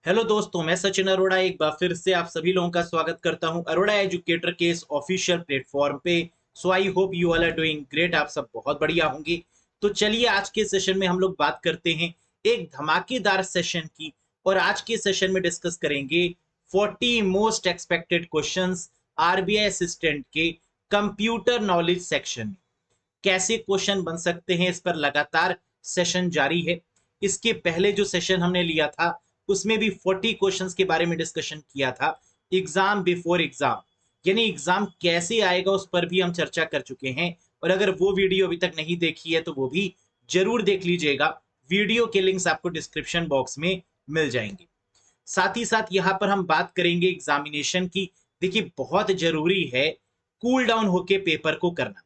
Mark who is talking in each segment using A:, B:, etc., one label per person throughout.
A: Hello दोस्तों, मैं सचिन अरोड़ा एक बार फिर से आप सभी लोगों का स्वागत करता हूं अरोड़ा एजुकेटर के इस ऑफिशियल प्लेटफॉर्म पे। So I hope you all are doing great. आप सब बहुत बढ़िया होंगे। तो चलिए आज के सेशन में हम लोग बात करते हैं एक धमाकेदार सेशन की। और आज के सेशन में डिस्कस करेंगे 40 most expected questions RBI assistant के कंप्यूटर नॉलेज सेक्शन में। कैसे क्वेश्चन बन सकते हैं, इस पर लगातार सेशन जारी है। इसके पहले जो सेशन हमने लिया था उसमें भी 40 क्वेश्चंस के बारे में डिस्कशन किया था। एग्जाम बिफोर एग्जाम, यानी एग्जाम कैसे आएगा उस पर भी हम चर्चा कर चुके हैं। और अगर वो वीडियो अभी तक नहीं देखी है तो वो भी जरूर देख लीजिएगा। वीडियो के लिंक्स आपको डिस्क्रिप्शन बॉक्स में मिल जाएंगे। साथ ही साथ यहाँ पर हम बात करेंगे एग्जामिनेशन की। देखिए, बहुत जरूरी है कूल डाउन होके पेपर को करना।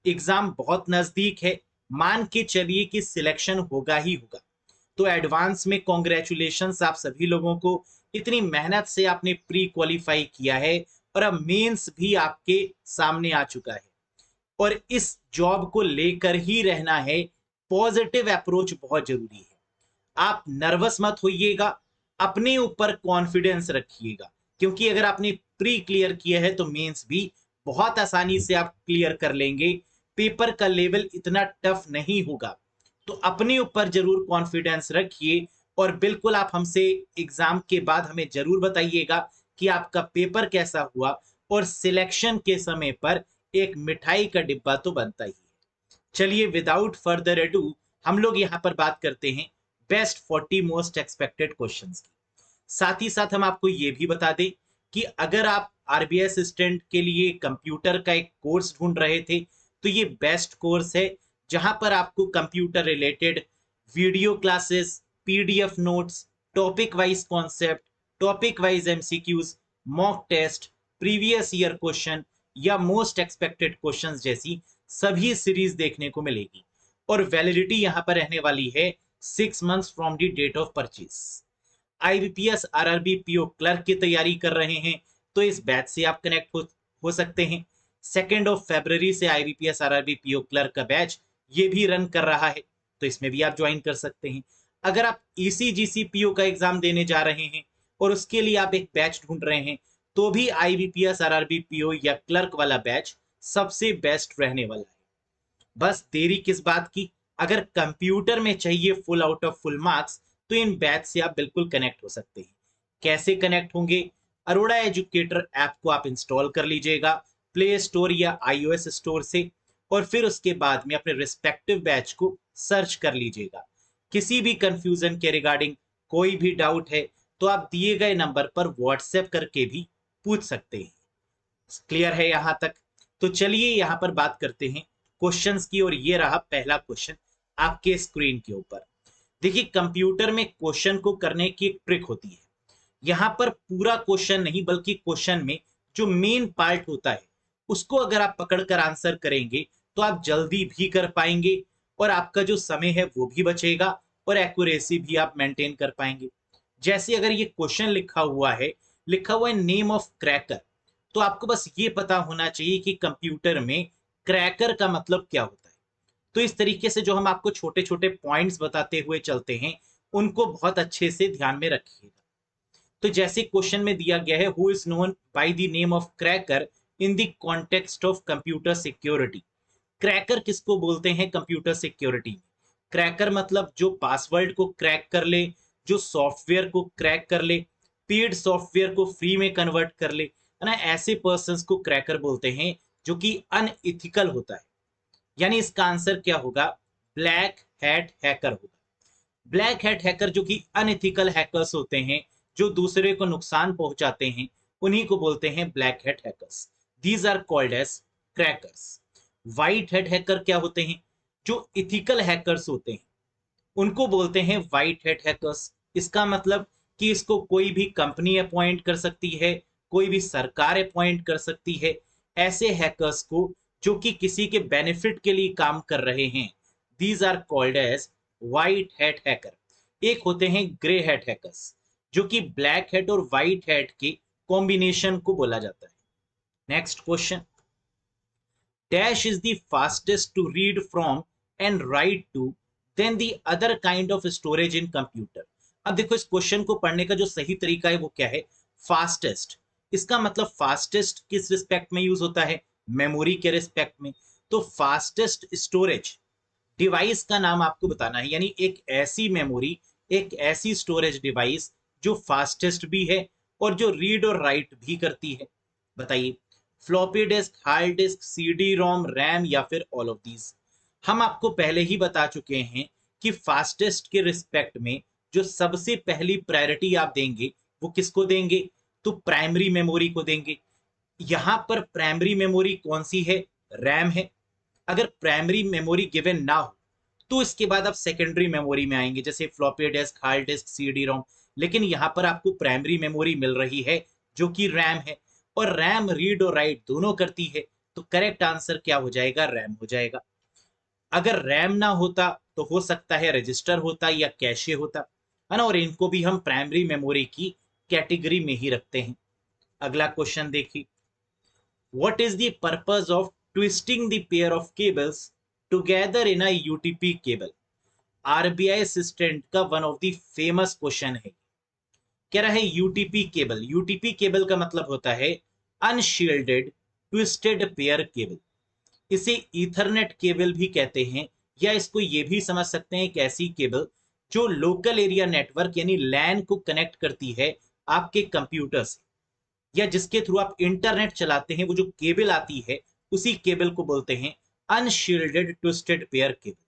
A: एग्जाम बहुत नजदीक है। मान के चलिए कि सिलेक्शन होगा ही होगा। तो एडवांस में कॉन्ग्रेचुलेशंस आप सभी लोगों को। इतनी मेहनत से आपने प्री क्वालिफाई किया है और अब मेंस भी आपके सामने आ चुका है। और इस जॉब को लेकर ही रहना है। पॉजिटिव अप्रोच बहुत जरूरी है। आप नर्वस मत होइएगा, अपने ऊपर कॉन्फिडेंस रखिएगा। क्योंकि अगर आपने प्री क्लियर किया है तो मेंस भी बहुत आसानी से आप क्लियर कर लेंगे। पेपर का लेवल इतना टफ नहीं होगा। तो अपने ऊपर जरूर कॉन्फिडेंस रखिए। और बिल्कुल आप हमसे एग्जाम के बाद हमें जरूर बताइएगा कि आपका पेपर कैसा हुआ। और सिलेक्शन के समय पर एक मिठाई का डिब्बा तो बनता ही है। चलिए विदाउट फर्दर एडू हम लोग यहाँ पर बात करते हैं बेस्ट 40 मोस्ट एक्सपेक्टेड क्वेश्चंस की। साथ ही साथ हम आपको ये भी बता दें कि अगर आप आरबीआई असिस्टेंट के लिए कंप्यूटर का एक कोर्स ढूंढ रहे थे तो ये बेस्ट कोर्स है, जहां पर आपको computer related video classes, PDF notes, topic wise concept, topic wise MCQs, mock test, previous year question या मोस्ट एक्सपेक्टेड क्वेश्चंस जैसी सभी सीरीज देखने को मिलेगी। और वैलिडिटी यहां पर रहने वाली है 6 months from the date of purchase. IBPS RRB PO clerk की तैयारी कर रहे हैं तो इस बैच से आप कनेक्ट हो सकते हैं। 2 फरवरी से आईबीपीएस आरआरबी पीओ क्लर्क का बैच ये भी रन कर रहा है, तो इसमें भी आप ज्वाइन कर सकते हैं। अगर आप ईसीजीसी पीओ का एग्जाम देने जा रहे हैं और उसके लिए आप एक बैच ढूंढ रहे हैं तो भी आईबीपीएस आरआरबी पीओ या क्लर्क वाला बैच सबसे बेस्ट रहने वाला है। बस देरी किस बात की। अगर कंप्यूटर में चाहिए full out of full marks तो इन बैच से आप बिल्कुल कनेक्ट हो सकते हैं। कैसे कनेक्ट होंगे? अरोड़ा एजुकेटर ऐप को आप इंस्टॉल कर लीजिएगा प्ले स्टोर या आईओएस स्टोर से। और फिर उसके बाद में अपने रिस्पेक्टिव बैच को सर्च कर लीजिएगा। किसी भी कंफ्यूजन के रिगार्डिंग कोई भी डाउट है तो आप दिए गए नंबर पर व्हाट्सएप करके भी पूछ सकते हैं। क्लियर है यहां तक? तो चलिए यहां पर बात करते हैं क्वेश्चंस की। और ये रहा पहला क्वेश्चन आपके स्क्रीन के ऊपर। देखिए, कंप्यूटर में क्वेश्चन को करने की एक ट्रिक होती है। यहां पर पूरा क्वेश्चन नहीं बल्कि क्वेश्चन में जो मेन पार्ट होता है उसको अगर आप पकड़कर आंसर करेंगे तो आप जल्दी भी कर पाएंगे और आपका जो समय है वो भी बचेगा और एक्यूरेसी भी आप मेंटेन कर पाएंगे। जैसे अगर ये क्वेश्चन लिखा हुआ है नेम ऑफ क्रैकर, तो आपको बस ये पता होना चाहिए कि कंप्यूटर में क्रैकर का मतलब क्या होता है। तो इस तरीके से जो हम आपको छोटे छोटे पॉइंट्स बताते हुए चलते हैं उनको बहुत अच्छे से ध्यान में रखिएगा। तो जैसे क्वेश्चन में दिया गया है, who is known by the name of cracker in the context of computer security. Cracker किसको बोलते हैं कंप्यूटर सिक्योरिटी में? क्रैकर मतलब जो पासवर्ड को क्रैक कर ले, जो सॉफ्टवेयर को क्रैक कर ले, पेड सॉफ्टवेयर को फ्री में कन्वर्ट कर ले, है ना, ऐसे पर्सन को क्रैकर बोलते हैं जो कि अनइथिकल होता है। यानी इसका आंसर क्या होगा? ब्लैक हैट हैकर होगा। ब्लैक हैट हैकर जो कि अनइथिकल हैकर्स होते हैं, जो दूसरे को नुकसान पहुंचाते हैं, उन्हीं को बोलते हैं black hat hackers. These are called as crackers. White hat hacker क्या होते हैं? जो इथिकल हैकर्स होते हैं उनको बोलते हैं व्हाइट हैट हैकर्स। इसका मतलब कि इसको कोई भी कंपनी अपॉइंट कर सकती है, कोई भी सरकार अपॉइंट कर सकती है। ऐसे हैकर्स को जो कि किसी के बेनिफिट के लिए काम कर रहे हैं, these are called as white hat hacker. एक होते हैं ग्रे हैट हैकर्स, जो कि ब्लैक हैट और व्हाइट हैट के कॉम्बिनेशन को बोला जाता है। Next question, dash is the fastest to read from and write to than the other kind of storage in computer। अब देखो इस क्वेश्चन को पढ़ने का जो सही तरीका है वो क्या है, फास्टेस्ट। इसका मतलब फास्टेस्ट किस रिस्पेक्ट में यूज होता है, मेमोरी के रिस्पेक्ट में। तो फास्टेस्ट स्टोरेज डिवाइस का नाम आपको बताना है, यानी एक ऐसी मेमोरी, एक ऐसी स्टोरेज डिवाइस जो फास्टेस्ट भी है और जो रीड और राइट भी करती है। बताइए, floppy disk, hard disk, CD ROM, RAM या फिर ऑल ऑफ दीज। हम आपको पहले ही बता चुके हैं कि फास्टेस्ट के रिस्पेक्ट में जो सबसे पहली प्रायोरिटी आप देंगे वो किसको देंगे, तो प्राइमरी मेमोरी को देंगे। यहां पर प्राइमरी मेमोरी कौन सी है, रैम है। अगर प्राइमरी मेमोरी गिवन ना हो तो इसके बाद आप सेकेंडरी मेमोरी में आएंगे, जैसे floppy disk, hard disk, CD ROM. लेकिन यहां पर आपको प्राइमरी मेमोरी मिल रही है जो कि रैम है, और रैम रीड और राइट दोनों करती है। तो करेक्ट आंसर क्या हो जाएगा, रैम हो जाएगा। अगर रैम ना होता तो हो सकता है रजिस्टर होता या कैशे होता, है ना, और इनको भी हम प्राइमरी मेमोरी की कैटेगरी में ही रखते हैं। अगला क्वेश्चन देखिए, what is the purpose of twisting the pair of cables together in a UTP cable? RBI assistant का one of the famous question है। कह रहा है यूटीपी केबल। यूटीपी केबल का मतलब होता है अनशील्डेड ट्विस्टेड पेयर केबल। इसे ईथरनेट केबल भी कहते हैं, या इसको ये भी समझ सकते हैं एक ऐसी केबल जो लोकल एरिया नेटवर्क यानी लैन को कनेक्ट करती है आपके कंप्यूटर से, या जिसके थ्रू आप इंटरनेट चलाते हैं। वो जो केबल आती है उसी केबल को बोलते हैं अनशील्डेड ट्विस्टेड पेयर केबल।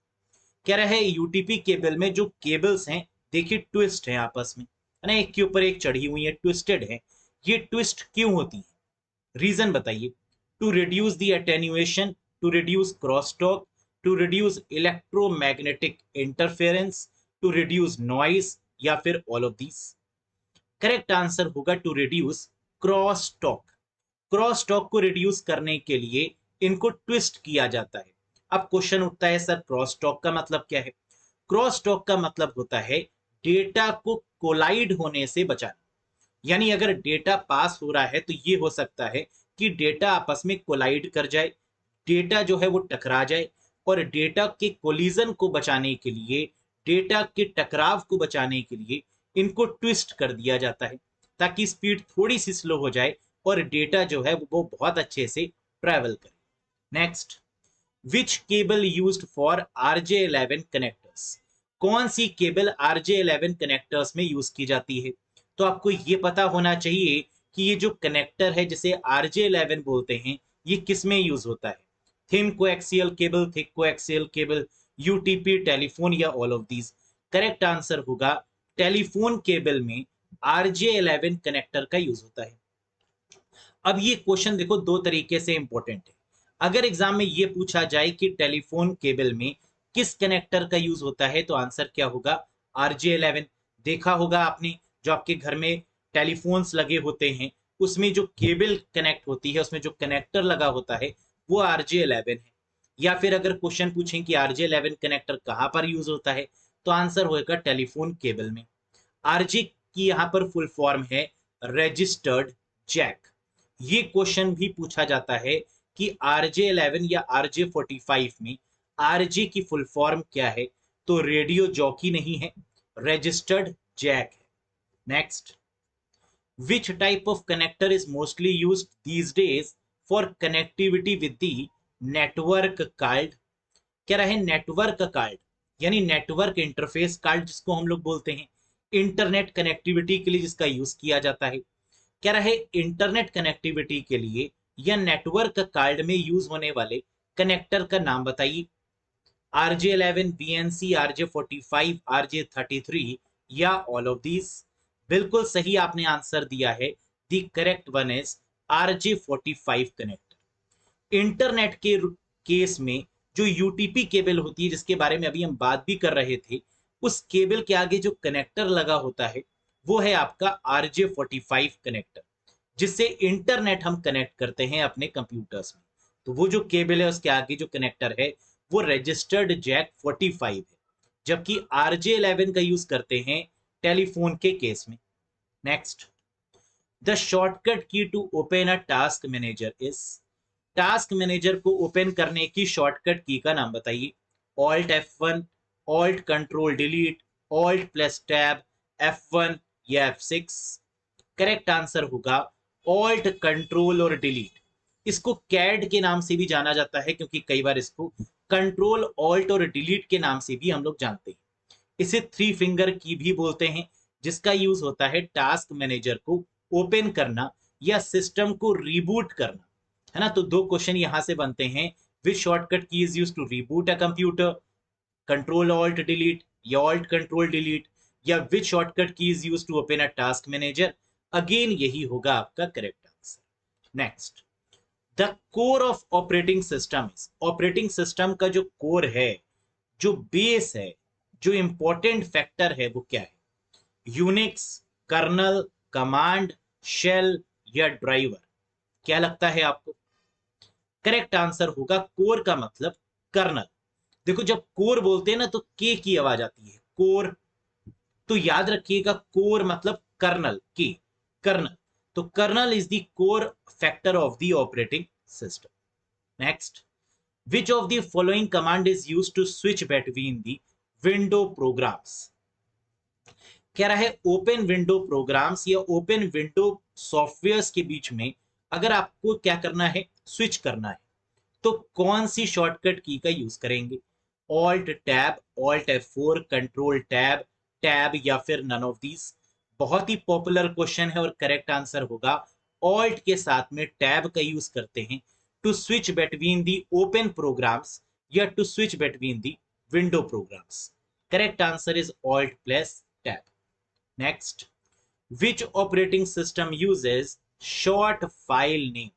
A: कह रहा है यूटीपी केबल में जो केबल्स हैं, देखिए ट्विस्ट है आपस में, है ना, एक के ऊपर एक चढ़ी हुई है, ट्विस्टेड है। ये ट्विस्ट क्यों होती है, रीजन बताइए। To reduce the attenuation, to reduce cross talk, to reduce electromagnetic interference, to reduce noise, या फिर all of these. Correct answer होगा to reduce cross talk. Cross talk को रिड्यूस करने के लिए इनको ट्विस्ट किया जाता है। अब क्वेश्चन उठता है, सर क्रॉस टॉक का मतलब क्या है। क्रॉस टॉक का मतलब होता है डेटा को कोलाइड होने से बचाना। यानी अगर डेटा पास हो रहा है तो ये हो सकता है कि डेटा आपस में कोलाइड कर जाए, डेटा जो है वो टकरा जाए, और डेटा के कोलिजन को बचाने के लिए, डेटा के टकराव को बचाने के लिए इनको ट्विस्ट कर दिया जाता है, ताकि स्पीड थोड़ी सी स्लो हो जाए और डेटा जो है वो बहुत अच्छे से ट्रैवल करे। Next, which cable used for RJ11 connectors. कौन सी केबल RJ11 कनेक्टर्स में यूज की जाती है। तो आपको ये पता होना चाहिए कि ये जो कनेक्टर है जिसे RJ11 बोलते हैं, ये किस में यूज होता है। Thin coaxial cable, thick coaxial cable, UTP, telephone, या all of these. Correct answer होगा टेलीफोन केबल में RJ11 कनेक्टर का यूज होता है। अब ये क्वेश्चन देखो दो तरीके से इंपॉर्टेंट है। अगर एग्जाम में ये पूछा जाए कि टेलीफोन केबल में किस कनेक्टर का यूज होता है, तो आंसर क्या होगा, RJ11। देखा होगा आपने, जो आपके घर में टेलीफोन्स लगे होते हैं उसमें जो केबल कनेक्ट होती है, उसमें जो कनेक्टर लगा होता है वो RJ11 है। या फिर अगर क्वेश्चन पूछें कि RJ11 कनेक्टर कहाँ पर यूज होता है, तो आंसर होगा टेलीफोन केबल में। आरजे की यहाँ पर फुल फॉर्म है रजिस्टर्ड जैक। ये क्वेश्चन भी पूछा जाता है कि RJ11 या RJ45 में आरजे की फुल फॉर्म क्या है, तो रेडियो जॉकी नहीं है, रजिस्टर्ड जैक है। Next, which type of connector is mostly used these days for connectivity with the network card. क्या रहे, नेटवर्क कार्ड यानी नेटवर्क इंटरफेस कार्ड जिसको हम लोग बोलते हैं, इंटरनेट कनेक्टिविटी के लिए जिसका यूज किया जाता है। क्या रहे, इंटरनेट कनेक्टिविटी के लिए या नेटवर्क कार्ड में यूज होने वाले कनेक्टर का नाम बताइए। RJ11, BNC, RJ45, RJ33, या ऑल ऑफ दीज। बिल्कुल सही आपने आंसर दिया है, the correct one is RJ45 connector. Internet के केस में जो यूटीपी केबल होती है, जिसके बारे में अभी हम बात भी कर रहे थे, उस केबल के आगे जो कनेक्टर लगा होता है वो है आपका RJ45 कनेक्टर, जिससे इंटरनेट हम कनेक्ट करते हैं अपने कंप्यूटर्स में। तो वो जो केबल है उसके आगे जो कनेक्टर है वो रजिस्टर्ड जैक 45 है, जबकि RJ11 का यूज करते हैं टेलीफोन के केस में। Next, the shortcut key to open a task manager is. Task manager को ओपन करने की शॉर्टकट की का नाम बताइए। Alt F1, alt control delete, alt plus tab, F1 या F6? करेक्ट आंसर होगा ऑल्ट कंट्रोल और डिलीट। इसको कैड के नाम से भी जाना जाता है क्योंकि कई बार इसको कंट्रोल ऑल्ट और डिलीट के नाम से भी हम लोग जानते हैं। इसे थ्री फिंगर की भी बोलते हैं, जिसका यूज होता है टास्क मैनेजर को ओपन करना या सिस्टम को रिबूट करना, है ना। तो दो क्वेश्चन यहां से बनते हैं, which shortcut key is use to reboot a computer, control alt delete या ऑल्ट कंट्रोल डिलीट, या which shortcut key is use to open a task manager. Again यही होगा आपका correct answer. Next, the core of operating system. Operating system का जो core है, जो base है, जो इंपॉर्टेंट फैक्टर है, वो क्या है? यूनिक्स, कर्नल, कमांड, शेल या ड्राइवर? क्या लगता है आपको? करेक्ट आंसर होगा कोर का मतलब कर्नल। देखो जब कोर बोलते हैं ना तो के की आवाज आती है, कोर। तो याद रखिएगा कोर मतलब कर्नल, के, कर्नल। तो kernel is the core factor of the operating system. Next, which of the following command is used to switch between the window programs? कह रहा है ओपन विंडो प्रोग्राम्स या open window softwares के बीच में अगर आपको क्या करना है, स्विच करना है, तो कौन सी शॉर्टकट की का यूज करेंगे? Alt tab, alt F4, control tab, tab या फिर नन ऑफ दीज? बहुत ही पॉपुलर क्वेश्चन है और करेक्ट आंसर होगा ऑल्ट के साथ में टैब का यूज करते हैं to switch between the open programs या to switch between the window programs. Correct answer is alt plus tab. Next, which operating system uses short file name?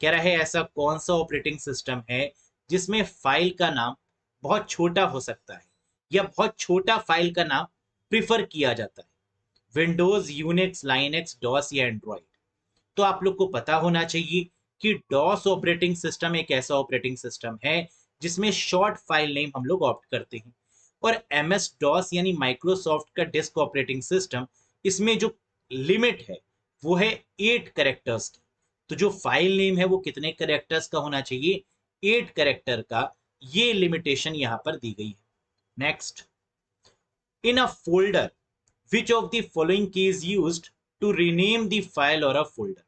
A: कह रहा है ऐसा कौन सा ऑपरेटिंग सिस्टम है जिसमें फाइल का नाम बहुत छोटा हो सकता है या बहुत छोटा फाइल का नाम प्रिफर किया जाता है? विंडोज, यूनिक्स, लाइनेक्स, डॉस या एंड्रॉइड? तो आप लोग को पता होना चाहिए कि डॉस ऑपरेटिंग सिस्टम एक ऐसा ऑपरेटिंग सिस्टम है जिसमें शॉर्ट फाइल नेम हम लोग ऑप्ट करते हैं, और MS डॉस यानी माइक्रोसॉफ्ट का डिस्क ऑपरेटिंग सिस्टम, इसमें जो लिमिट है वो है 8 कैरेक्टर्स की। तो जो फाइल नेम है वो कितने कैरेक्टर्स का होना चाहिए? 8 कैरेक्टर का। ये लिमिटेशन यहां पर दी गई है। Next, in a folder which of the following key is used to rename the file और अ फोल्डर?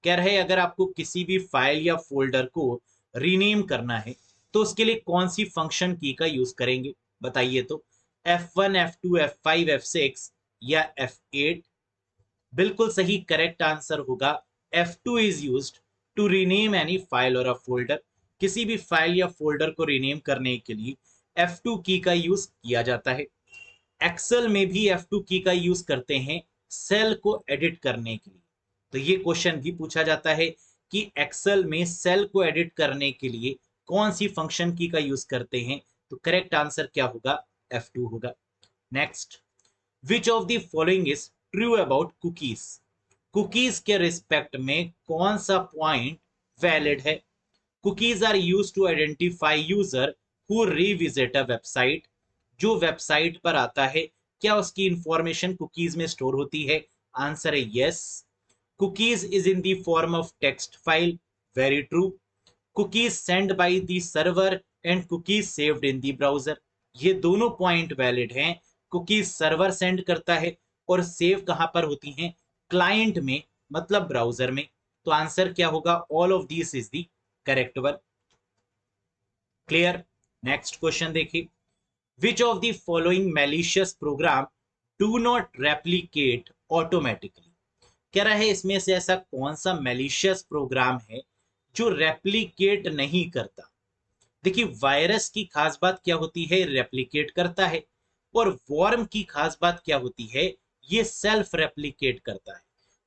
A: कह रहे अगर आपको किसी भी फाइल या फोल्डर को रीनेम करना है तो उसके लिए कौन सी फंक्शन की का यूज करेंगे? बताइए तो। F1, F2, F5, F6 या F8? बिल्कुल सही, करेक्ट आंसर होगा F2 is used to rename any file और अ फोल्डर। किसी भी फाइल या फोल्डर को रीनेम करने के लिए F2 की का यूज किया जाता है। एक्सेल में भी F2 की का यूज करते हैं सेल को एडिट करने के लिए। तो ये क्वेश्चन भी पूछा जाता है कि एक्सेल में सेल को एडिट करने के लिए कौन सी फंक्शन की का यूज करते हैं? तो करेक्ट आंसर क्या होगा? F2 होगा। Next, which of the following is true about cookies? Cookies के रिस्पेक्ट में कौन सा पॉइंट वैलिड है? Cookies are use to identify user who revisit a website. जो वेबसाइट पर आता है क्या उसकी इंफॉर्मेशन कुकीज में स्टोर होती है? आंसर है yes. Cookies is in the form of text file, very true. Cookies send by the server and cookies saved in the browser, ये दोनों पॉइंट वैलिड हैं। कुकीज सर्वर सेंड करता है और सेव कहां पर होती हैं? क्लाइंट में, मतलब ब्राउजर में। तो आंसर क्या होगा? All of this is the correct one. Clear? Next question देखिए, which of the following malicious program do not replicate automatically? कह रहा है इसमें से ऐसा कौन सा malicious प्रोग्राम है जो रेप्लिकेट नहीं करता? देखिए वायरस की खास बात क्या होती है? रेप्लिकेट करता है। और वॉर्म की खास बात क्या होती है? ये सेल्फ रेप्लिकेट करता है।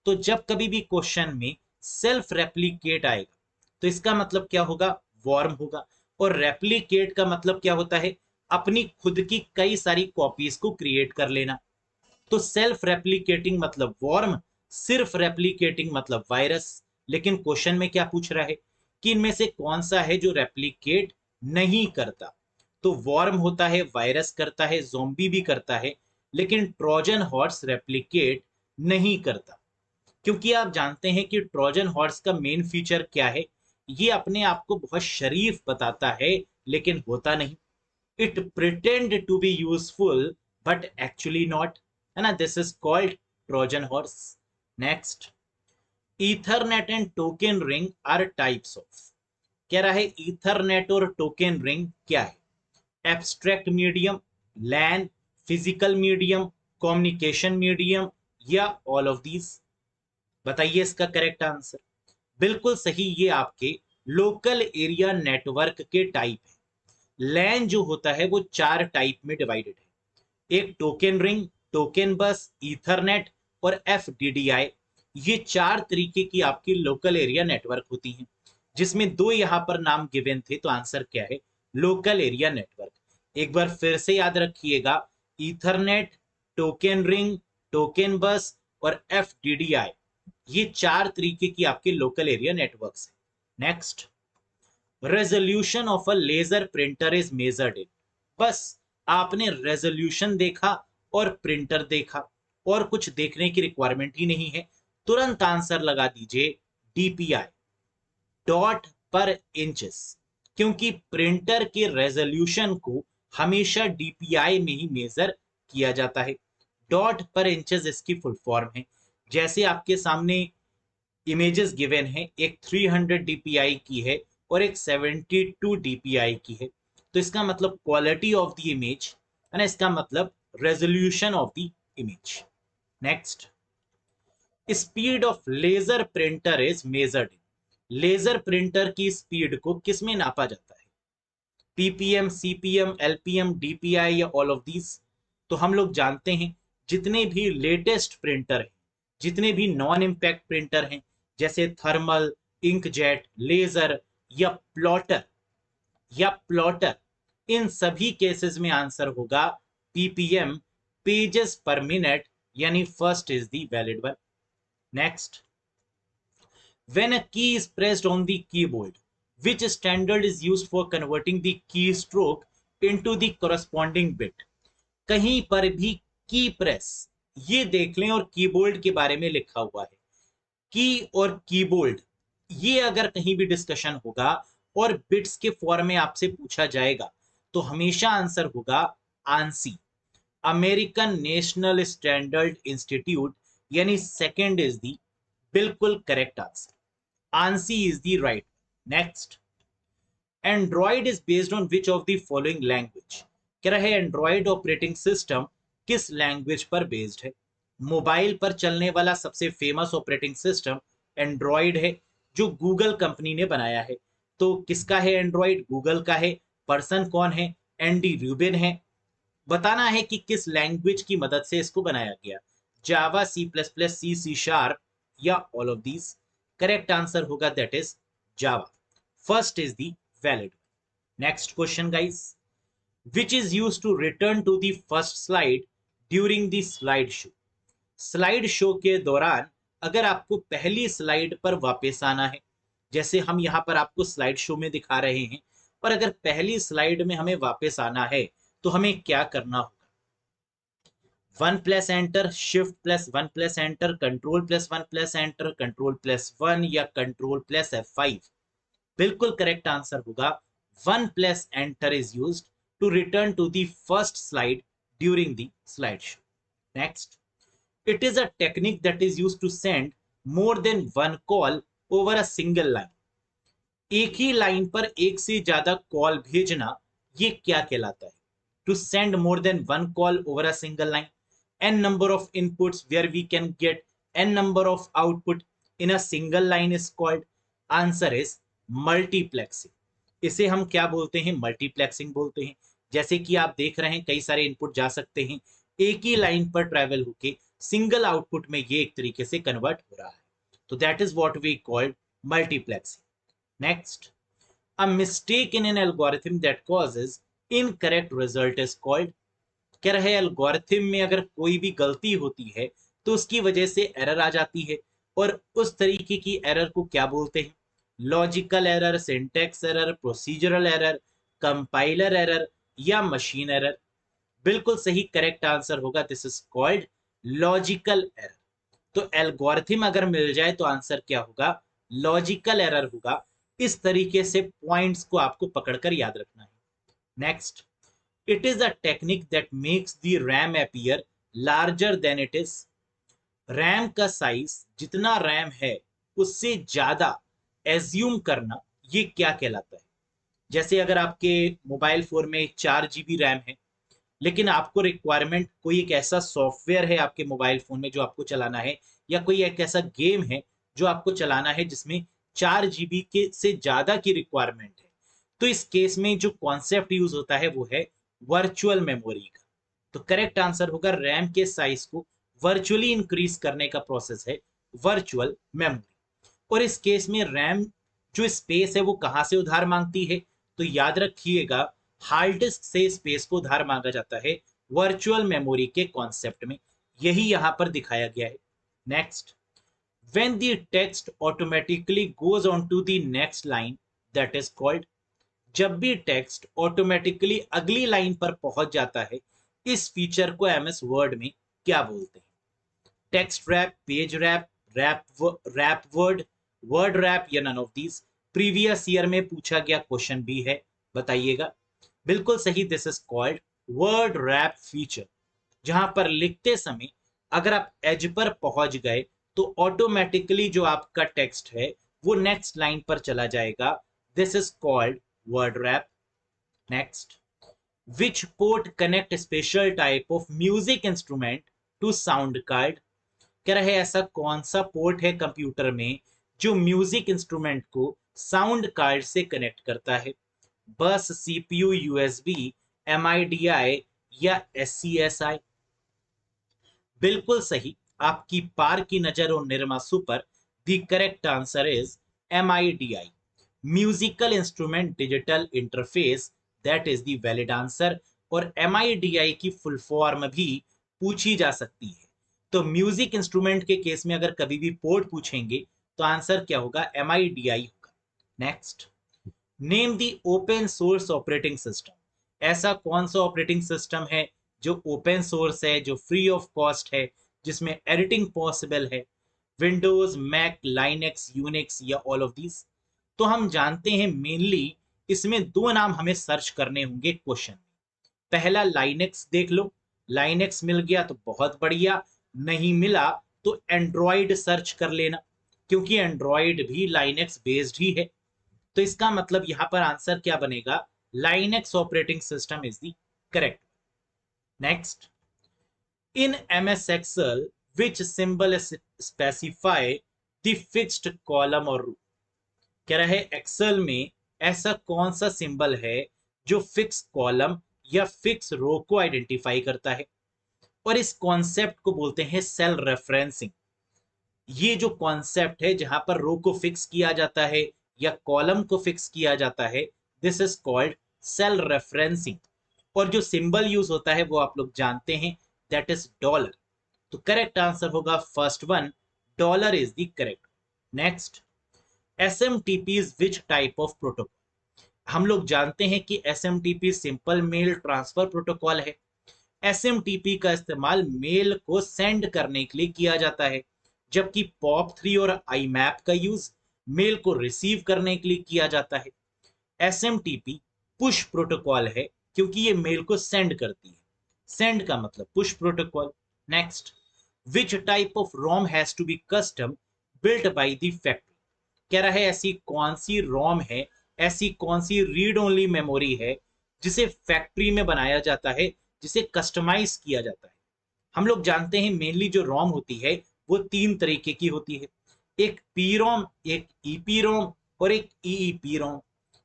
A: तो जब कभी भी क्वेश्चन में सेल्फ रेप्लिकेट आएगा तो इसका मतलब क्या होगा? वॉर्म होगा। और रेप्लिकेट का मतलब क्या होता है? अपनी खुद की कई सारी कॉपीज को क्रिएट कर लेना। तो सेल्फ रेप्लिकेटिंग मतलब वॉर्म, सिर्फ रेप्लिकेटिंग मतलब वायरस। लेकिन क्वेश्चन में क्या पूछ रहा है कि इनमें से कौन सा है जो रेप्लिकेट नहीं करता? तो वॉर्म होता है, वायरस करता है, ज़ोंबी भी करता है, लेकिन ट्रोजन हॉर्स रेप्लिकेट नहीं करता। क्योंकि आप जानते हैं कि ट्रोजन हॉर्स का मेन फीचर क्या है? ये अपने आप को बहुत शरीफ बताता है लेकिन होता नहीं। It pretend to be useful but actually not. है ना, this is called Trojan horse. Next, Ethernet and token ring are types of. कह रहा है ईथरनेट और टोकन रिंग क्या है? Abstract medium, LAN, physical medium, communication medium या all of these? बताइए इसका करेक्ट आंसर। बिल्कुल सही, ये आपके लोकल एरिया नेटवर्क के टाइप है। लैन जो होता है वो 4 टाइप में डिवाइडेड है। एक टोकन रिंग, टोकन बस, ईथरनेट और एफडीडीआई। ये 4 तरीके की आपकी लोकल एरिया नेटवर्क होती हैं, जिसमें 2 यहां पर नाम गिवन थे, तो आंसर क्या है? Local area network. एक बार फिर से याद रखिएगा, ईथरनेट, टोकन रिंग, टोकन बस और एफडीडीआई, ये 4 तरीके की आपके लोकल एरिया नेटवर्क्स हैं। Next, resolution of a laser printer is measured in. बस आपने रेजोल्यूशन देखा और प्रिंटर देखा, और कुछ देखने की रिक्वायरमेंट ही नहीं है, तुरंत आंसर लगा दीजिए डीपीआई, डॉट पर इंचेस। क्योंकि प्रिंटर के रेजोल्यूशन को हमेशा डीपीआई में ही मेजर किया जाता है। डॉट पर इंचेस इसकी फुल फॉर्म है। जैसे आपके सामने इमेजेस गिवन है, एक 300 डीपीआई की है और एक 72 डीपीआई की है, तो इसका मतलब क्वालिटी ऑफ द इमेज है ना, इसका मतलब resolution of the image. Next, speed of laser printer is measured in. Laser printer की स्पीड को किसमें नापा जाता है? पीपीएम, सीपीएम, एलपीएम, डीपीआई या ऑल ऑफ दीज? तो हम लोग जानते हैं जितने भी लेटेस्ट प्रिंटर हैं, जितने भी नॉन इम्पैक्ट प्रिंटर हैं, जैसे थर्मल, इंकजेट, लेजर या प्लॉटर, इन सभी केसेस में आंसर होगा पीपीएम, पेजेस पर मिनट, यानी first is the valid one. Next, when a key is pressed on the keyboard, which standard is used for converting the keystroke into the corresponding bit? कहीं पर भी की press, ये देख लें, और कीबोर्ड के बारे में लिखा हुआ है, की और कीबोर्ड, ये अगर कहीं भी डिस्कशन होगा और बिट्स के फॉर्म में आपसे पूछा जाएगा, तो हमेशा आंसर होगा ANSI, American national standard institute, यानी सेकंड इज दी बिल्कुल correct answer. ANSI is the right. Next, Android is based on which of the following language? कह रहा है एंड्रॉइड ऑपरेटिंग सिस्टम किस लैंग्वेज पर बेस्ड है? मोबाइल पर चलने वाला सबसे फेमस ऑपरेटिंग सिस्टम एंड्रॉइड है, जो गूगल कंपनी ने बनाया है। तो किसका है एंड्रॉइड? गूगल का है। पर्सन कौन है? एंडी रूबिन है। बताना है कि किस लैंग्वेज की मदद से इसको बनाया गया, Java, C plus plus, C sharp या all of these? Correct answer होगा that is Java. First is the valid. Next question guys, which is used to return to the first slide during the slide show? Slide show के दौरान अगर आपको पहली slide पर वापस आना है, जैसे हम यहाँ पर आपको स्लाइड शो में दिखा रहे हैं, और अगर पहली स्लाइड में हमें वापस आना है तो हमें क्या करना होगा? 1 plus enter, shift plus 1 plus enter, control plus 1 plus enter, control plus 1 या कंट्रोल प्लस F5? बिल्कुल करेक्ट आंसर होगा 1 plus enter is used to return to the first slide during the slideshow. Next, it is a technique that is used to send more than one call over a single line. एक ही line पर एक से ज्यादा call भेजना, ये क्या कहलाता है? To send more than one call over a single line. N number of inputs where we can get n number of output in a single line is called. Answer is multiplexing. इसे हम क्या बोलते हैं? Multiplexing बोलते हैं। जैसे कि आप देख रहे हैं कई सारे इनपुट जा सकते हैं, एक ही लाइन पर ट्रैवल होके सिंगल आउटपुट में ये एक तरीके से कन्वर्ट हो रहा है, तो that is what we called multiplexing. Next, a mistake in an algorithm that causes incorrect result is called. कह रहे हैं एल्गोरिथम में अगर कोई भी गलती होती है तो उसकी वजह से एरर आ जाती है, और उस तरीके की एरर को क्या बोलते हैं? Logical error, syntax error, procedural error, compiler error या मशीन एरर? बिल्कुल सही करेक्ट आंसर होगा this is called logical error. तो एल्गोरिथम अगर मिल जाए तो आंसर क्या होगा? लॉजिकल एरर होगा। इस तरीके से पॉइंट्स को आपको पकड़कर याद रखना है। Next, it is a technique that makes the RAM appear larger than it is, RAM का साइज जितना रैम है उससे ज्यादा एज्यूम करना, ये क्या कहलाता है? जैसे अगर आपके मोबाइल फोन में 4 GB रैम है, लेकिन आपको रिक्वायरमेंट कोई एक ऐसा सॉफ्टवेयर है आपके मोबाइल फोन में जो आपको चलाना है, या कोई एक ऐसा गेम है जो आपको चलाना है जिसमें 4 GB के से ज्यादा की रिक्वायरमेंट है, तो इस केस में जो कॉन्सेप्ट यूज होता है वो है वर्चुअल मेमोरी का। तो करेक्ट आंसर होगा रैम के साइज को वर्चुअली इंक्रीज करने का प्रोसेस है वर्चुअल मेमोरी। और इस केस में रैम जो स्पेस है वो कहाँ से उधार मांगती है? तो याद रखिएगा, हार्ड डिस्क से स्पेस को उधार मांगा जाता है वर्चुअल मेमोरी के कॉन्सेप्ट में। यही यहां पर दिखाया गया है। Next, when the text automatically goes on to the next line, that is called, जब भी टेक्स्ट ऑटोमेटिकली अगली लाइन पर पहुंच जाता है, इस फीचर को एमएस वर्ड में क्या बोलते हैं? Text wrap, page wrap, wrap word, word wrap, या none of these? Previous year में पूछा गया क्वेश्चन भी है, बताइएगा। बिल्कुल सही, this is called word wrap feature, जहां पर लिखते समय अगर आप एज पर पहुंच गए तो ऑटोमेटिकली जो आपका टेक्स्ट है वो नेक्स्ट लाइन पर चला जाएगा। This is called word wrap. Next, which port connect special type of music instrument to sound card? कह रहे ऐसा कौन सा पोर्ट है कंप्यूटर में जो म्यूजिक इंस्ट्रूमेंट को साउंड कार्ड से कनेक्ट करता है? बस, सीपीयू, यूएसबी, एमआईडीआई, या एससीएसआई? बिल्कुल सही, आपकी पार की नजर और Nirma super. The correct answer is MIDI, musical instrument digital interface, that is the valid answer. और एमआईडीआई की फुल फॉर्म भी पूछी जा सकती है, तो म्यूजिक इंस्ट्रूमेंट के केस में अगर कभी भी पोर्ट पूछेंगे तो आंसर क्या होगा? एमआईडीआई होगा। Next, name the open source operating system. ऐसा कौन सा ऑपरेटिंग सिस्टम है जो ओपन सोर्स है, जो फ्री ऑफ कॉस्ट है, जिसमें एडिटिंग पॉसिबल है? विंडोज, मैक, लाइनेक्स, यूनिक्स, या ऑल ऑफ दीज? तो हम जानते हैं मेनली इसमें दो नाम हमें सर्च करने होंगे क्वेश्चन में। पहला लाइनेक्स देख लो, लाइनेक्स मिल गया तो बहुत बढ़िया, नहीं मिला तो एंड्रॉयड सर्च कर लेना, क्योंकि एंड्रॉयड भी लाइनेक्स बेस्ड ही है। तो इसका मतलब यहां पर आंसर क्या बनेगा? Linux operating system is the correct. Next, in MS Excel which symbol specify the fixed column और रो? कह रहा है एक्सेल में ऐसा कौन सा सिंबल है जो फिक्स कॉलम या फिक्स रो को आइडेंटिफाई करता है? और इस कॉन्सेप्ट को बोलते हैं सेल रेफरेंसिंग। ये जो कॉन्सेप्ट है जहां पर रो को फिक्स किया जाता है या कॉलम को फिक्स किया जाता है, this is called cell referencing. और जो सिंबल यूज होता है वो आप लोग जानते हैं, दैट इज डॉलर। तो करेक्ट आंसर होगा first one, dollar is the correct. Next, SMTP is which type of protocol? हम लोग जानते हैं कि SMTP simple mail transfer protocol है। एसएमटीपी का इस्तेमाल मेल को सेंड करने के लिए किया जाता है, जबकि पॉप3 और आईमैप का यूज मेल को रिसीव करने के लिए किया जाता है। एसएमटीपी पुश प्रोटोकॉल है क्योंकि ये मेल को सेंड करती है, सेंड का मतलब push protocol. Next, which type of ROM has to be custom built by the factory? कह रहा है ऐसी कौन सी रोम है, ऐसी कौन सी रीड ओनली मेमोरी है जिसे फैक्ट्री में बनाया जाता है, जिसे कस्टमाइज किया जाता है? हम लोग जानते हैं मेनली जो रोम होती है वो 3 तरीके की होती है, एक पी रोम, एक ईपी रोम, और एक ईईपी रोम।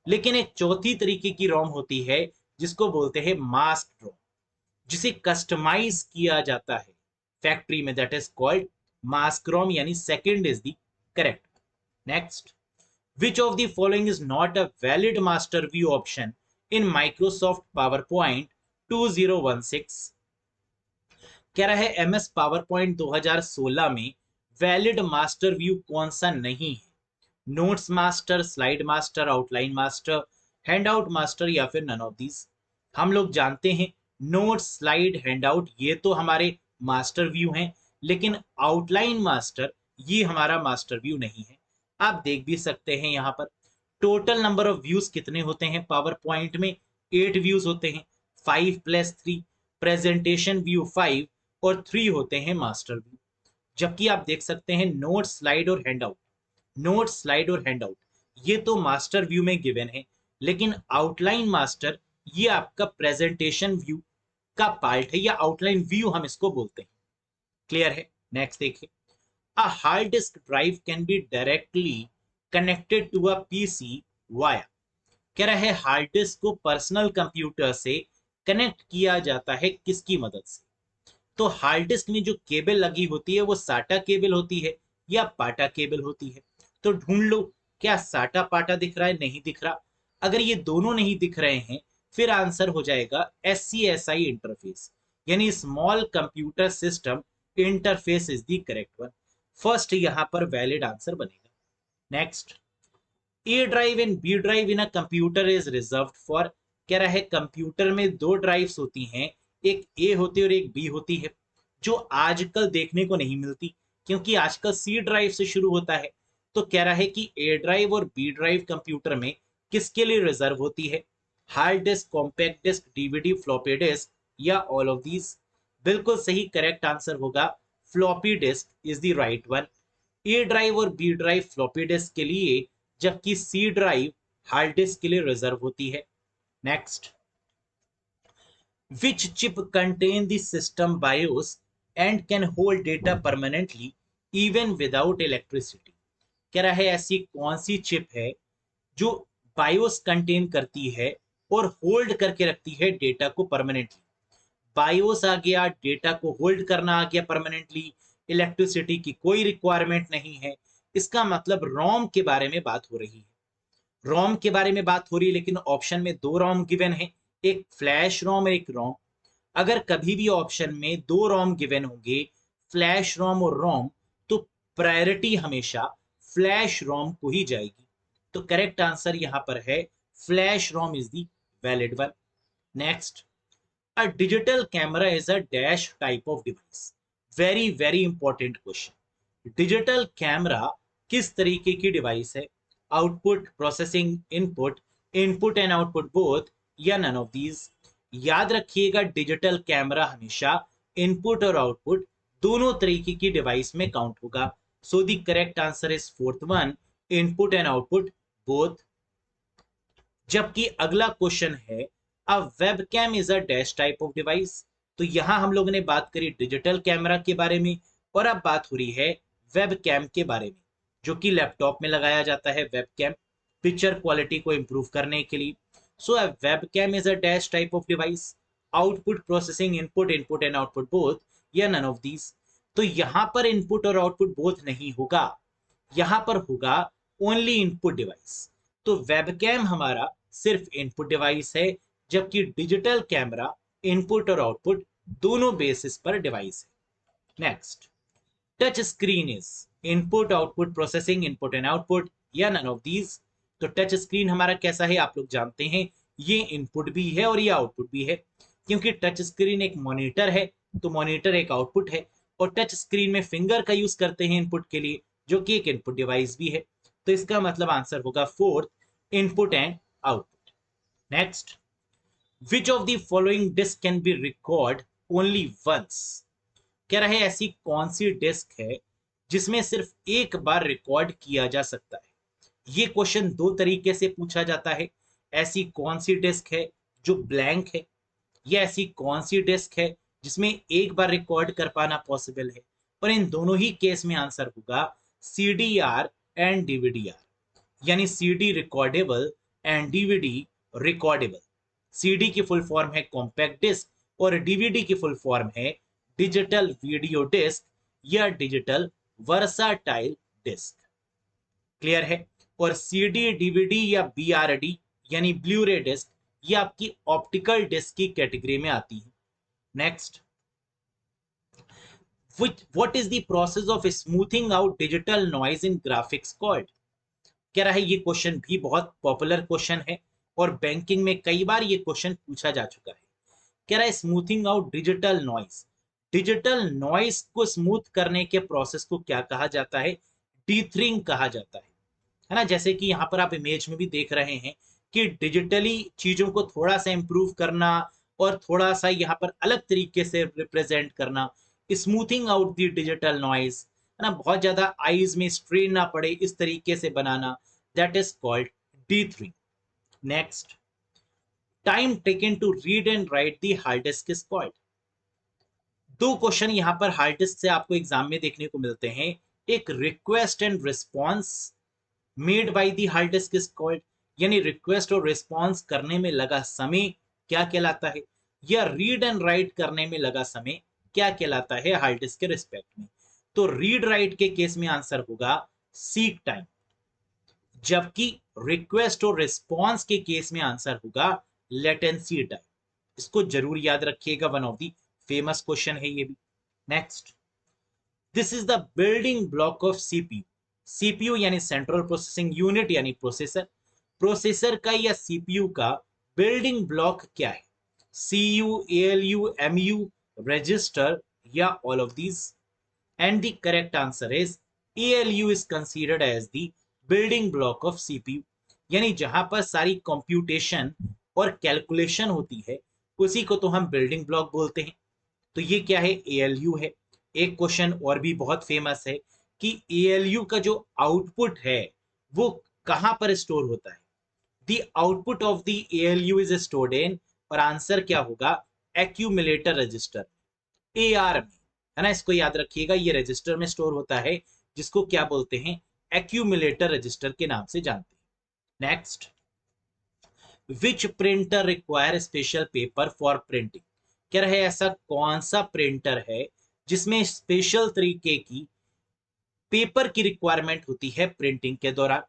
A: लेकिन एक चौथी तरीके की रोम होती है जिसको बोलते हैं मास्क रोम, जिसे कस्टमाइज किया जाता है फैक्ट्री में, दैट इज कॉल्ड मास्क रोम, यानी second is the correct. Next, which of the following is not a valid master view option in Microsoft PowerPoint 2016? कह रहा है एमएस पावर पॉइंट 2016 में वैलिड मास्टर व्यू कौन सा नहीं है? Notes master, slide master, outline master, handout master, या फिर नन ऑफ दीज? हम लोग जानते हैं नोट्स, स्लाइड, हैंडआउट ये तो हमारे मास्टर व्यू हैं, लेकिन आउटलाइन मास्टर ये हमारा मास्टर व्यू नहीं है। आप देख भी सकते हैं यहाँ पर टोटल नंबर ऑफ व्यूज कितने होते हैं पावर पॉइंट में? 8 व्यूज होते हैं, 5 + 3, प्रेजेंटेशन व्यू 5, और 3 होते हैं मास्टर व्यू। जबकि आप देख सकते हैं नोट, स्लाइड और हैंडआउट, नोट, स्लाइड और हैंडआउट ये तो मास्टर व्यू में गिवन है, लेकिन आउटलाइन मास्टर ये आपका प्रेजेंटेशन व्यू का पार्ट है, या आउटलाइन व्यू हम इसको बोलते हैं। क्लियर है? नेक्स्ट देखिए, a hard disk drive can be directly connected to a PC via. कह रहा है हार्ड डिस्क को पर्सनल कंप्यूटर से कनेक्ट किया जाता है किसकी मदद से? तो हार्ड डिस्क में जो केबल लगी होती है वो साटा केबल होती है या पाटा केबल होती है? तो ढूंढ लो, क्या साटा पाटा दिख रहा है? नहीं दिख रहा। अगर ये दोनों नहीं दिख रहे हैं फिर आंसर हो जाएगा SCSI इंटरफेस, यानी small computer system interface is the correct one. First यहां पर वैलिड आंसर बनेगा। Next, A drive and B drive in a computer is reserved for. कह रहा है कंप्यूटर में दो ड्राइव्स होती हैं, एक ए होती है और एक बी होती है, जो आजकल देखने को नहीं मिलती, क्योंकि आजकल सी ड्राइव से शुरू होता है। तो कह रहा है कि ए ड्राइव और बी ड्राइव कंप्यूटर में किसके लिए रिजर्व होती है? Hard disk, compact disk, DVD, floppy disk, या ऑल ऑफ दीज? बिल्कुल सही, करेक्ट आंसर होगा floppy disk is the right one. A drive और बी ड्राइव फ्लॉपी डिस्क के लिए, जबकि सी ड्राइव हार्ड डिस्क के लिए रिजर्व होती है। Next, which chip contain the system BIOS and can hold data permanently even without electricity. कह रहा है ऐसी कौन सी चिप है जो बायोस कंटेन करती है और होल्ड करके रखती है डेटा को परमानेंटली? बायोस आ गया, डेटा को होल्ड करना आ गया परमानेंटली, इलेक्ट्रिसिटी की कोई रिक्वायरमेंट नहीं है। इसका मतलब रोम के बारे में बात हो रही है। रोम के बारे में बात हो रही है, लेकिन ऑप्शन में दो रोम गिवन है, एक फ्लैश रोम और एक रोम। अगर कभी भी ऑप्शन में दो रोम गिवन होंगे, फ्लैश रोम और रोम, तो प्रायोरिटी हमेशा फ्लैश रोम को ही जाएगी। तो करेक्ट आंसर यहां पर है flash ROM is the valid one. Next, a digital camera is a dash type of device। very very important question। Digital camera किस तरीके की डिवाइस है? Output, processing, input, input and output both, या none of these? याद रखिएगा digital camera हमेशा input और output दोनों तरीके की डिवाइस में काउंट होगा। So the correct answer is fourth one, input and output both. जबकि अगला क्वेश्चन है, a webcam is a dash type of device. तो यहां हम लोगों ने बात करी डिजिटल कैमरा के बारे में, और अब बात हो रही है वेबकैम के बारे में, जो कि लैपटॉप में लगाया जाता है। वेबकैम पिक्चर क्वालिटी को इंप्रूव करने के लिए। So a webcam is a dash type of device, output, processing, input, input and output both, या नन ऑफ दीज? तो यहां पर इनपुट और आउटपुट बोथ नहीं होगा, यहां पर होगा ओनली इनपुट डिवाइस। तो वेबकैम हमारा सिर्फ इनपुट डिवाइस है, जबकि डिजिटल कैमरा इनपुट और आउटपुट दोनों बेसिस पर डिवाइस है। Next, touch screen is input, output, processing, input and output, या नन ऑफ दीज? तो टच स्क्रीन हमारा कैसा है आप लोग जानते हैं, ये इनपुट भी है और ये आउटपुट भी है, क्योंकि टच स्क्रीन एक मॉनिटर है, तो मॉनिटर एक आउटपुट है, और टच स्क्रीन में फिंगर का यूज करते हैं इनपुट के लिए, जो कि एक इनपुट डिवाइस भी है। तो इसका मतलब आंसर होगा fourth, input and output. Next, which of the following disk can be record only once? कह रहा है ऐसी कौन सी डिस्क है जिसमें सिर्फ एक बार रिकॉर्ड किया जा सकता है? ये क्वेश्चन दो तरीके से पूछा जाता है। ऐसी कौन सी डिस्क है जो ब्लैंक है, या ऐसी कौन सी डिस्क है जिसमें एक बार रिकॉर्ड कर पाना पॉसिबल है? और इन दोनों ही केस में आंसर होगा CDR एंड DVDR, यानी CD recordable and DVD recordable. CD की फुल फॉर्म है कॉम्पैक्ट डिस्क और DVD की फुल फॉर्म है डिजिटल वीडियो डिस्क या डिजिटल वर्साटाइल डिस्क। क्लियर है? और CD, DVD या BRD यानी ब्लूरे डिस्क, ये आपकी ऑप्टिकल डिस्क की कैटेगरी में आती है। Next, what is the process of smoothing out digital noise in graphics called? कह रहा है ये क्वेश्चन भी बहुत पॉपुलर क्वेश्चन है और बैंकिंग में कई बार ये क्वेश्चन पूछा जा चुका है। कह रहा है smoothing out digital noise, digital noise को स्मूथ करने के प्रोसेस को क्या कहा जाता है? डीथरिंग कहा जाता है ना? जैसे कि यहाँ पर आप इमेज में भी देख रहे हैं कि डिजिटली चीजों को थोड़ा सा इंप्रूव करना और थोड़ा सा यहाँ पर अलग तरीके से रिप्रेजेंट करना, smoothing out the digital noise, है ना, बहुत ज्यादा आईज में स्ट्रेन ना पड़े इस तरीके से बनाना, that is called D3। Next, time taken to read and write the hard disk is called. दो क्वेश्चन यहां पर हार्ड डिस्क से आपको एग्जाम में देखने को मिलते हैं। एक request and response made by the hard disk is called, यानी रिक्वेस्ट और रिस्पॉन्स करने में लगा समय क्या कहलाता है, या रीड एंड राइट करने में लगा समय क्या कहलाता है हार्ड डिस्क के रिस्पेक्ट में। तो रीड राइट के केस में आंसर होगा सीक टाइम, जबकि रिक्वेस्ट और रिस्पॉन्स के केस में आंसर होगा लेटेंसी टाइम। इसको जरूर याद रखिएगा, one of the famous question है ये भी। Next, this is the building block of CPU. CPU यानी सेंट्रल प्रोसेसिंग यूनिट यानी प्रोसेसर। प्रोसेसर का या सीपीयू का बिल्डिंग ब्लॉक क्या है? सीयू, एएलयू, एमयू, रजिस्टर या all of these? And the correct answer is ALU is considered as the building block of CPU, यानी जहां पर सारी कंप्यूटेशन और कैलकुलेशन होती है उसी को तो हम बिल्डिंग ब्लॉक बोलते हैं। तो ये क्या है? ALU है। एक क्वेश्चन और भी बहुत फेमस है कि ALU का जो आउटपुट है वो कहां पर स्टोर होता है? The output of the ALU is stored in, और आंसर क्या होगा? एक्यूमुलेटर रजिस्टर, AR में, है ना। इसको याद रखिएगा, ये रजिस्टर में स्टोर होता है जिसको क्या बोलते हैं? एक्यूमुलेटर रजिस्टर के नाम से जानते हैं। Next, which printer require special paper for printing. क्या है, ऐसा कौन सा प्रिंटर है जिसमें स्पेशल तरीके की पेपर की रिक्वायरमेंट होती है प्रिंटिंग के दौरान?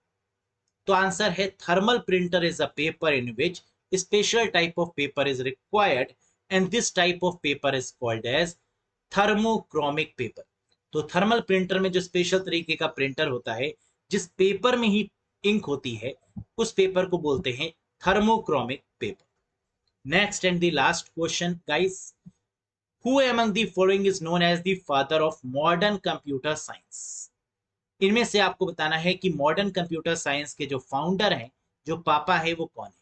A: तो आंसर है thermal printer is a paper in which special type of paper is required and this type of paper is called as thermochromic paper. तो थर्मल प्रिंटर में जो स्पेशल तरीके का प्रिंटर होता है जिस पेपर में ही इंक होती है उस पेपर को बोलते हैं thermochromic paper. Next and the last question guys, who among the following is known as the father of modern computer science. इनमें से आपको बताना है कि मॉडर्न कंप्यूटर साइंस के जो फाउंडर हैं, जो पापा है, वो कौन है।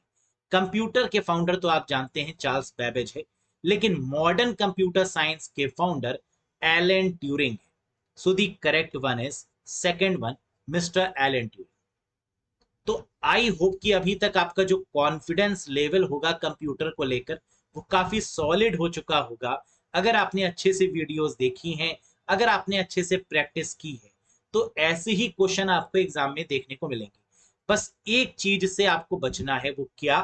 A: कंप्यूटर के फाउंडर तो आप जानते हैं चार्ल्स बेबेज है, लेकिन मॉडर्न कंप्यूटर साइंस के फाउंडर एलन ट्यूरिंग है। सो the correct one is second one, mister Alan Turing. तो आई होप कि अभी तक आपका जो कॉन्फिडेंस लेवल होगा कंप्यूटर को लेकर वो काफी सॉलिड हो चुका होगा। अगर आपने अच्छे से वीडियोस देखी हैं, अगर आपने अच्छे से प्रैक्टिस की है, तो ऐसे ही क्वेश्चन आपको एग्जाम में देखने को मिलेंगे। बस एक चीज से आपको बचना है, वो क्या?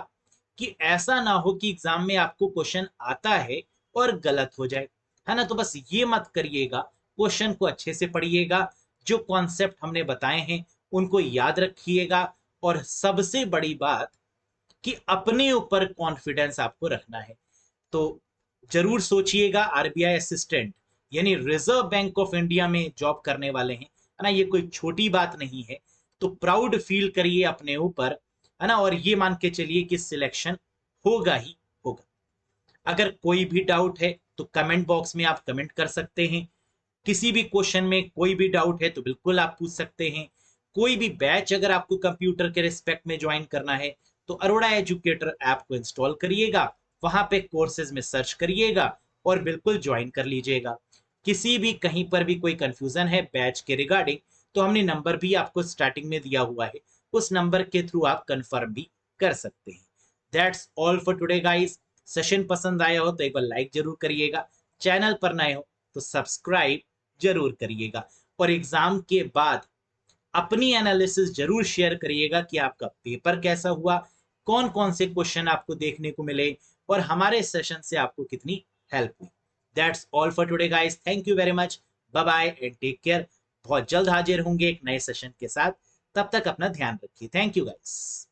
A: कि ऐसा ना हो कि एग्जाम में आपको क्वेश्चन आता है और गलत हो जाए, है ना। तो बस ये मत करिएगा, क्वेश्चन को अच्छे से पढ़िएगा, जो कॉन्सेप्ट हमने बताए हैं उनको याद रखिएगा, और सबसे बड़ी बात कि अपने ऊपर कॉन्फिडेंस आपको रखना है। तो जरूर सोचिएगा, आरबीआई असिस्टेंट यानी रिजर्व बैंक ऑफ इंडिया में जॉब करने वाले हैं, है ना, ये कोई छोटी बात नहीं है। तो प्राउड फील करिए अपने ऊपर, है ना, और ये मान के चलिए कि सिलेक्शन होगा ही होगा। अगर कोई भी डाउट है तो कमेंट बॉक्स में आप कमेंट कर सकते हैं। किसी भी क्वेश्चन में कोई भी डाउट है तो बिल्कुल आप पूछ सकते हैं। कोई भी बैच अगर आपको कंप्यूटर के रिस्पेक्ट में ज्वाइन करना है तो अरोड़ा एजुकेटर ऐप को इंस्टॉल करिएगा, वहां पे कोर्सेज में सर्च करिएगा और बिल्कुल ज्वाइन कर लीजिएगा। किसी भी कहीं पर भी कोई कंफ्यूजन है बैच के रिगार्डिंग तो हमने नंबर भी आपको स्टार्टिंग में दिया हुआ है, उस नंबर के थ्रू आप कंफर्म भी कर सकते हैं। That's all for today guys. Session पसंद आया हो तो एक बार लाइक जरूर करिएगा, चैनल पर नए हो तो सब्सक्राइब जरूर करिएगा, और एग्जाम के बाद अपनी एनालिसिस जरूर शेयर करिएगा कि आपका पेपर कैसा हुआ, कौन कौन से क्वेश्चन आपको देखने को मिले और हमारे सेशन से आपको कितनी हेल्प हुई। That's all for today guys, thank you very much, bye bye and take care. बहुत जल्द हाजिर होंगे एक नए सेशन के साथ, तब तक अपना ध्यान रखिए। Thank you guys.